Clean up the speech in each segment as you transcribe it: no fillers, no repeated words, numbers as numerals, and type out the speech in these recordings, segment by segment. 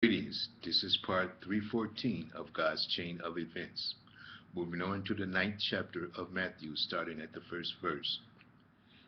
Greetings. This is part 314 of God's Chain of Events. Moving on to the ninth chapter of Matthew, starting at the first verse.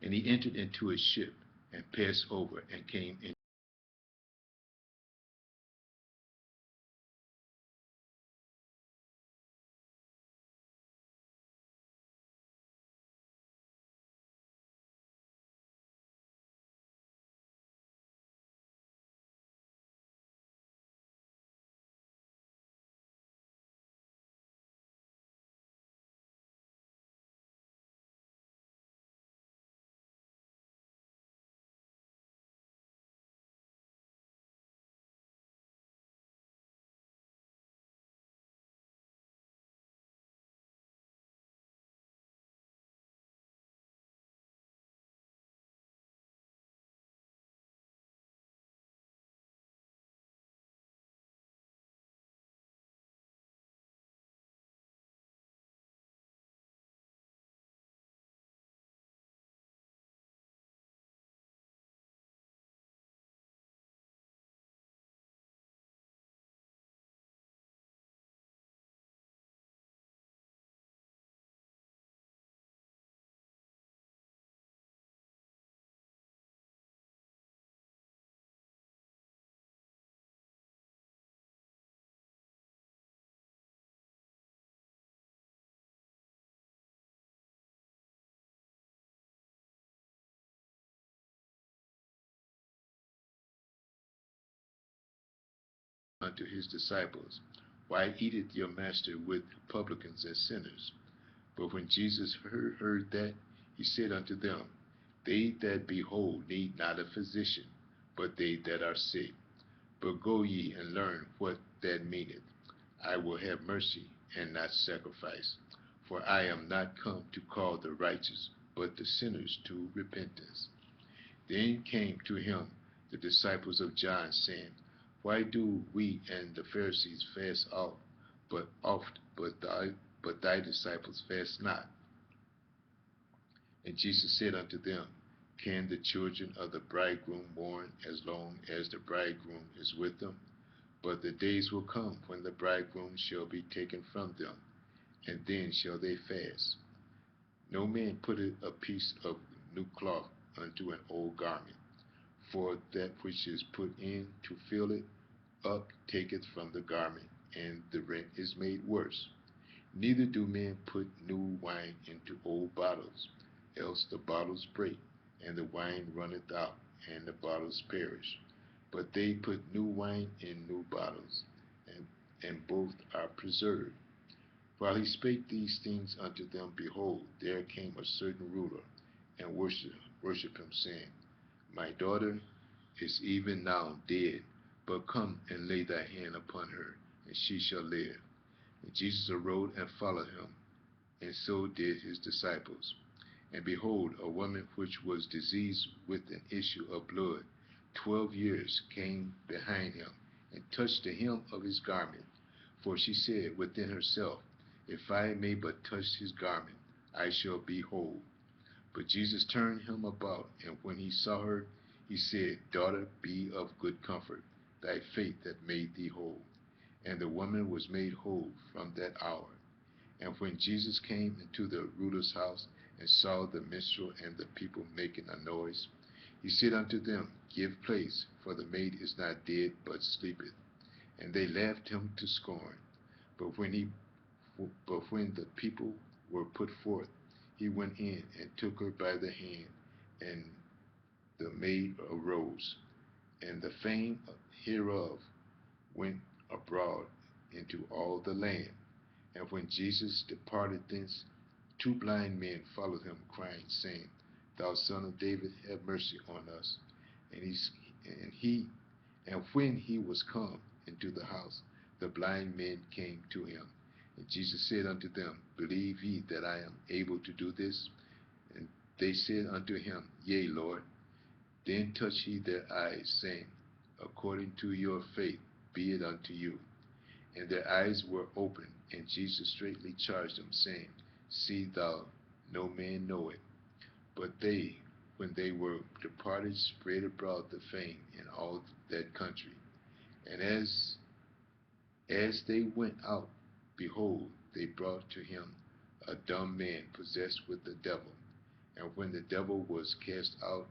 And he entered into a ship and passed over and came unto his disciples, Why eateth your master with publicans and sinners? But when Jesus heard that, he said unto them, They that be whole need not a physician, but they that are sick. But go ye and learn what that meaneth. I will have mercy and not sacrifice. For I am not come to call the righteous, but the sinners to repentance. Then came to him the disciples of John, saying, Why do we and the Pharisees fast but thy disciples fast not? And Jesus said unto them, Can the children of the bridegroom mourn as long as the bridegroom is with them? But the days will come when the bridegroom shall be taken from them, and then shall they fast. No man putteth a piece of new cloth unto an old garment, for that which is put in to fill it up taketh from the garment, and the rent is made worse. Neither do men put new wine into old bottles, else the bottles break, and the wine runneth out, and the bottles perish. But they put new wine in new bottles, and both are preserved. While he spake these things unto them, behold, there came a certain ruler, and worshipped him, saying, My daughter is even now dead, but come and lay thy hand upon her, and she shall live. And Jesus arose and followed him, and so did his disciples. And behold, a woman which was diseased with an issue of blood 12 years came behind him, and touched the hem of his garment. For she said within herself, If I may but touch his garment, I shall be whole. But Jesus turned him about, and when he saw her, he said, Daughter, be of good comfort. Thy faith hath made thee whole. And the woman was made whole from that hour. And when Jesus came into the ruler's house, and saw the minstrel and the people making a noise, he said unto them, Give place, for the maid is not dead, but sleepeth. And they laughed him to scorn. But when the people were put forth, he went in and took her by the hand, and the maid arose. And the fame hereof went abroad into all the land. And when Jesus departed thence, two blind men followed him, crying, saying, Thou son of David, have mercy on us. And and he and when he was come into the house, the blind men came to him. And Jesus said unto them, Believe ye that I am able to do this? And they said unto him, Yea, Lord. Then touched he their eyes, saying, According to your faith be it unto you. And their eyes were opened, and Jesus straightly charged them, saying, See thou no man know it. But they, when they were departed, spread abroad the fame in all that country. And as they went out, behold, they brought to him a dumb man possessed with the devil. And when the devil was cast out,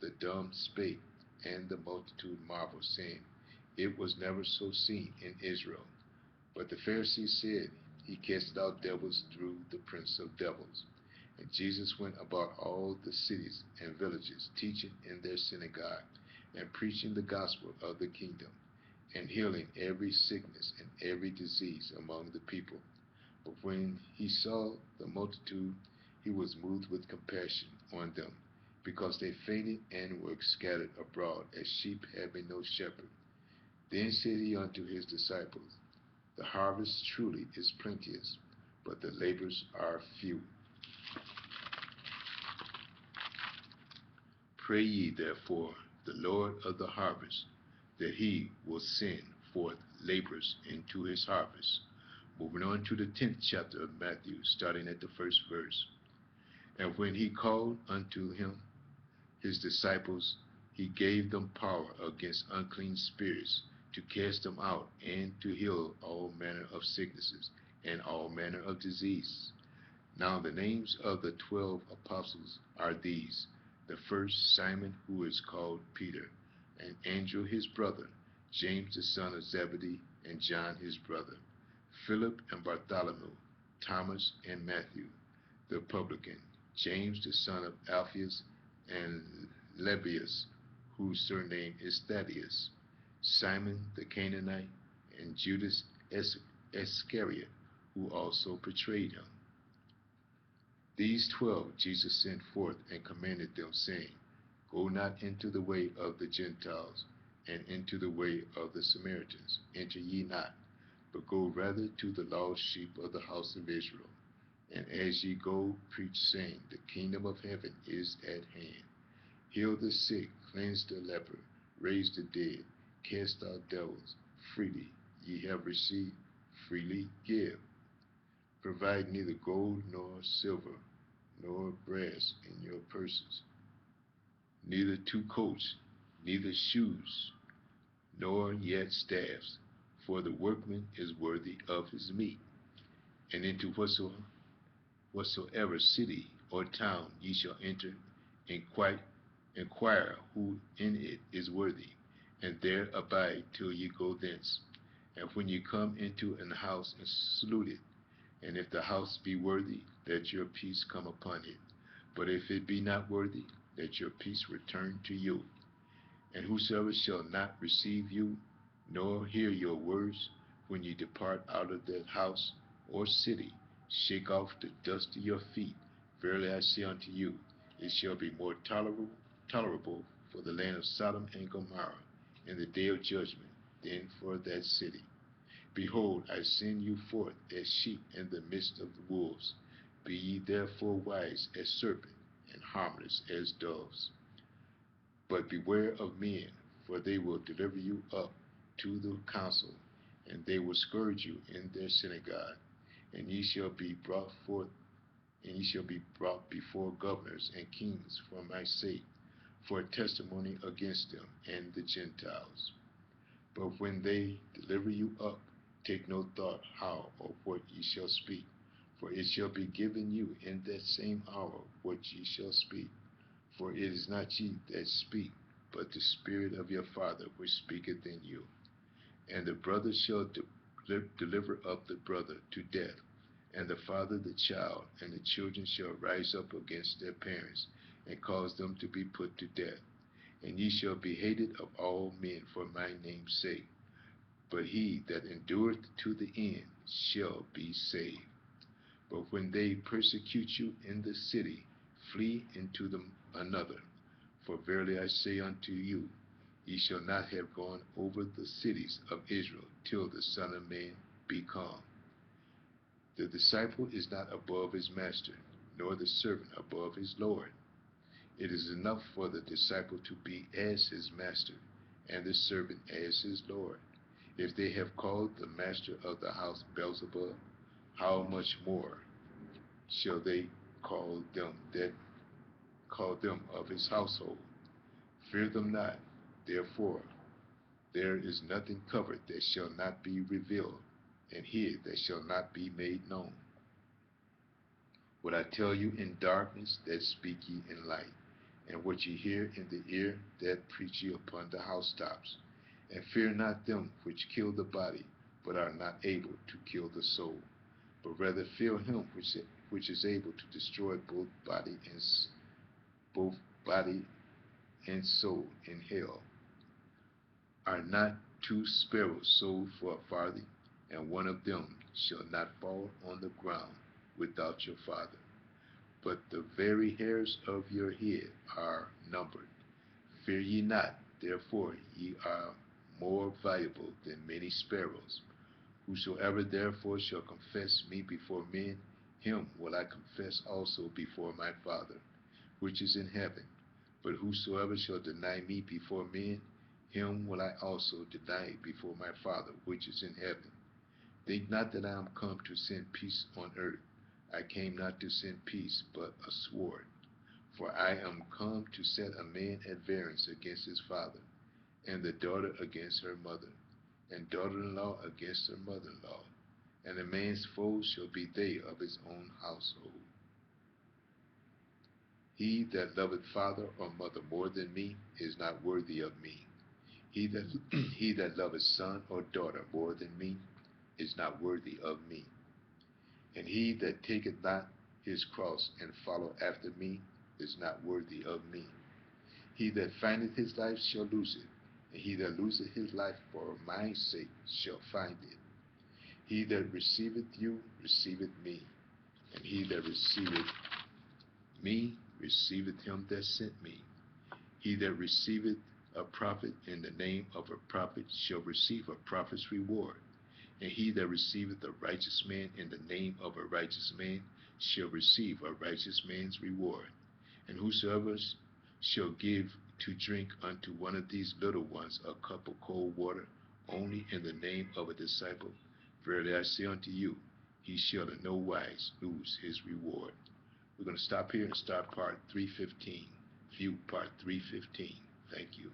the dumb spake, and the multitude marveled, saying, It was never so seen in Israel. But the Pharisees said, He cast out devils through the prince of devils. And Jesus went about all the cities and villages, teaching in their synagogue, and preaching the gospel of the kingdom, and healing every sickness and every disease among the people. But when he saw the multitude, he was moved with compassion on them, because they fainted and were scattered abroad as sheep having no shepherd. Then said he unto his disciples, The harvest truly is plenteous, but the laborers are few. Pray ye therefore the Lord of the harvest, that he will send forth laborers into his harvest. Moving on to the 10th chapter of Matthew, starting at the first verse. And when he called unto him his disciples, he gave them power against unclean spirits to cast them out, and to heal all manner of sicknesses and all manner of disease. Now the names of the 12 apostles are these: the first, Simon, who is called Peter, and Andrew his brother, James the son of Zebedee, and John his brother, Philip and Bartholomew, Thomas and Matthew, the publican, James the son of Alphaeus, and Lebbaeus, whose surname is Thaddeus, Simon the Canaanite, and Judas Iscariot, who also betrayed him. These 12 Jesus sent forth and commanded them, saying, Go not into the way of the Gentiles, and into the way of the Samaritans enter ye not, but go rather to the lost sheep of the house of Israel. And as ye go, preach, saying, The kingdom of heaven is at hand. Heal the sick, cleanse the leper, raise the dead, cast out devils. Freely ye have received, freely give. Provide neither gold nor silver, nor brass in your purses, neither 2 coats, neither shoes, nor yet staffs, for the workman is worthy of his meat. And into whatsoever city or town ye shall enter, inquire who in it is worthy, and there abide till ye go thence. And when ye come into an house, and salute it. And if the house be worthy, let your peace come upon it. But if it be not worthy, let your peace return to you. And whosoever shall not receive you, nor hear your words, when ye depart out of that house or city, shake off the dust of your feet. Verily I say unto you, it shall be more tolerable for the land of Sodom and Gomorrah in the day of judgment than for that city. Behold, I send you forth as sheep in the midst of the wolves. Be ye therefore wise as serpents, and harmless as doves. But beware of men, for they will deliver you up to the council, and they will scourge you in their synagogue. And ye shall be brought before governors and kings for my sake, for a testimony against them and the Gentiles. But when they deliver you up, take no thought how or what ye shall speak, for it shall be given you in that same hour what ye shall speak. For it is not ye that speak, but the Spirit of your Father which speaketh in you. And the brother shall deliver up the brother to death, and the father the child, and the children shall rise up against their parents, and cause them to be put to death. And ye shall be hated of all men for my name's sake. But he that endureth to the end shall be saved. But when they persecute you in the city, flee into another. For verily I say unto you, ye shall not have gone over the cities of Israel till the Son of Man be come. The disciple is not above his master, nor the servant above his Lord. It is enough for the disciple to be as his master, and the servant as his Lord. If they have called the master of the house Beelzebub, how much more shall they call them of his household? Fear them not, therefore, There is nothing covered that shall not be revealed, and hid that shall not be made known. What I tell you in darkness, that speak ye in light, and what ye hear in the ear, that preach ye upon the housetops. And fear not them which kill the body, but are not able to kill the soul, but rather fear him which is able to destroy both body and soul in hell. Are not two sparrows sold for a farthing, and one of them shall not fall on the ground without your Father? But the very hairs of your head are numbered. Fear ye not, therefore ye are more valuable than many sparrows. Whosoever therefore shall confess me before men, him will I confess also before my Father, which is in heaven. But whosoever shall deny me before men, him will I also deny before my Father, which is in heaven. Think not that I am come to send peace on earth. I came not to send peace, but a sword. For I am come to set a man at variance against his father, and the daughter against her mother, and daughter-in-law against her mother-in-law. And a man's foes shall be they of his own household. He that loveth father or mother more than me is not worthy of me. He that, he that loveth son or daughter more than me is not worthy of me. And he that taketh not his cross and follow after me is not worthy of me. He that findeth his life shall lose it, and he that loseth his life for my sake shall find it. He that receiveth you receiveth me, and he that receiveth me receiveth him that sent me. He that receiveth a prophet in the name of a prophet shall receive a prophet's reward. And he that receiveth a righteous man in the name of a righteous man shall receive a righteous man's reward. And whosoever shall give to drink unto one of these little ones a cup of cold water, only in the name of a disciple, verily I say unto you, he shall in no wise lose his reward. We're going to stop here and start part 315. View part 315. Thank you.